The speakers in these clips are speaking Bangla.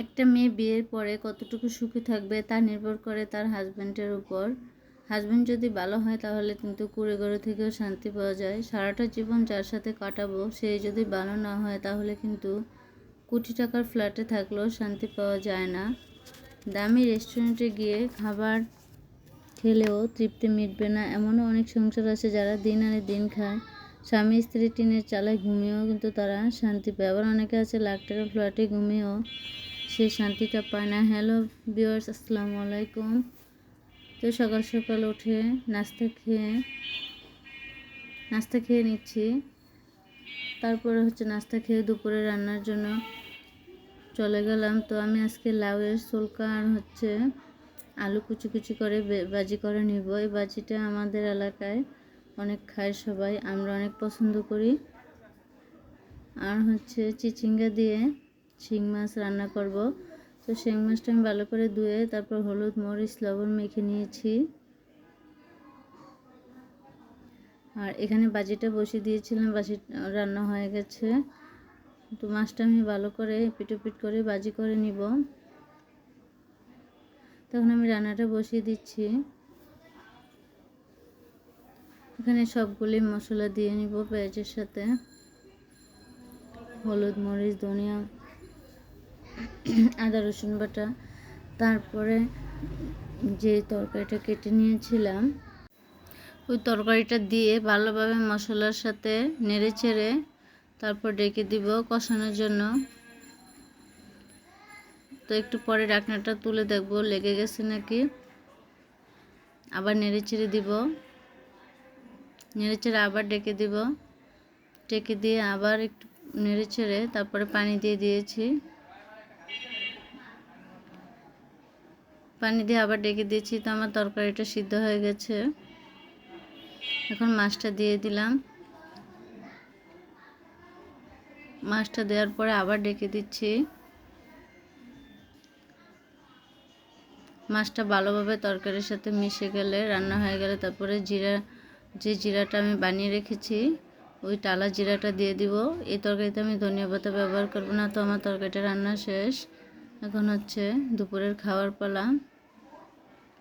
একটা মেয়ে বিয়ের পরে কতটুকু সুখী থাকবে তা নির্ভর করে তার হাজব্যান্ডের উপর। হাজব্যান্ড যদি ভালো হয় তাহলে কিন্তু কুঁড়ে ঘরে থেকেও শান্তি পাওয়া যায়। সারাটা জীবন যার সাথে কাটাবো সে যদি ভালো না হয় তাহলে কিন্তু কোটি টাকার ফ্ল্যাটে থাকলেও শান্তি পাওয়া যায় না। দামি রেস্টুরেন্টে গিয়ে খাবার খেলেও তৃপ্তি মিটবে না, এমনও অনেক সংসার আছে যারা দিন আনে দিন খায়। স্বামী স্ত্রী টিনের চালায় ঘুমিয়েও কিন্তু তারা শান্তি পায়। আবার অনেকে আছে লাখ টাকার ফ্ল্যাটে ঘুমিয়েও সে শান্তিটা পায় না। হ্যালো ভিউয়ার্স, আসসালামু আলাইকুম। তো সকাল সকাল উঠে নাস্তা খেয়ে নিচ্ছি। তারপরে নাস্তা খেয়ে দুপুরে রান্নার জন্য চলে গেলাম। তো আমি আজকে লাউয়ের ছোলকা আর আলু কুচি কুচি করে ভাজি করে নিব। এই ভাজিটা আমাদের এলাকায় অনেক খায় সবাই, আমরা অনেক পছন্দ করি। আর চিচিঙ্গা দিয়ে শিং মাছ রান্না করব। তো শিং মাছটা আমি ভালো করে ধুয়ে তারপর হলুদ মরিচ লবণ মেখে নিয়েছি। আর এখানে ভাজিটা বসিয়ে দিয়েছিলাম, ভাজি রান্না হয়ে গেছে। তো মাছটা আমি ভালো করে পিট করে ভাজি করে নিব। তখন আমি রান্নাটা বসিয়ে দিচ্ছি। এখানে সবগুলি মশলা দিয়ে নিব পেঁয়াজের সাথে, হলুদ মরিচ ধনিয়া আদা রসুন বাটা। তারপরে যে তরকারিটা কেটে নিয়েছিলাম ওই তরকারিটা দিয়ে ভালোভাবে মশলার সাথে নেড়ে চেড়ে তারপর ডেকে দিব কষানোর জন্য। তো একটু পরে ঢাকনাটা তুলে দেখব লেগে গেছে নাকি। আবার নেড়ে চেড়ে দিব, নেড়ে চেড়ে আবার ডেকে দিব, ডেকে দিয়ে আবার একটু নেড়ে চেড়ে তারপরে পানি দিয়ে দিয়েছি। পানি দিয়ে আবার ডেকে দিয়েছি। তো আমার তরকারিটা সিদ্ধ হয়ে গেছে। এখন মাছটা দিয়ে দিলাম। মাছটা দেওয়ার পরে আবার ডেকে দিচ্ছি। মাছটা ভালোভাবে তরকারির সাথে মিশে গেলে, রান্না হয়ে গেলে তারপরে জিরাটা আমি বানিয়ে রেখেছি ওই টালা জিরাটা দিয়ে দিব। এই তরকারিতে আমি ধনিয়া পাতা ব্যবহার করব না। তো আমার তরকারিটা রান্না শেষ। এখন দুপুরের খাওয়ার পালা।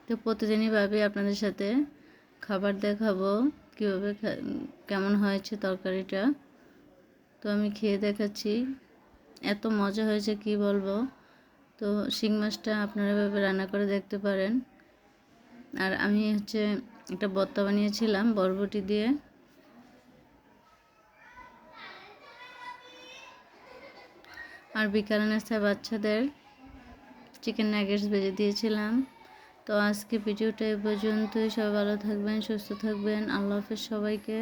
তো প্রতিদিনই ভাবি আপনাদের সাথে খাবার দেখাবো কীভাবে কেমন হয়েছে তরকারিটা। তো আমি খেয়ে দেখাচ্ছি, এত মজা হয়েছে কি বলবো। তো শিং মাছটা আপনারা এভাবে রান্না করে দেখতে পারেন। আর আমি একটা ভর্তা বানিয়েছিলাম বরবটি দিয়ে। আর বিকালে নাস্তায় বাচ্চাদের চিকেন নাগেটস ভেজে দিয়েছিলাম। তো আজকে ভিডিওটা এ পর্যন্তই। সবাই ভালো থাকবেন, সুস্থ থাকবেন। আল্লাহ হাফেজ সবাইকে।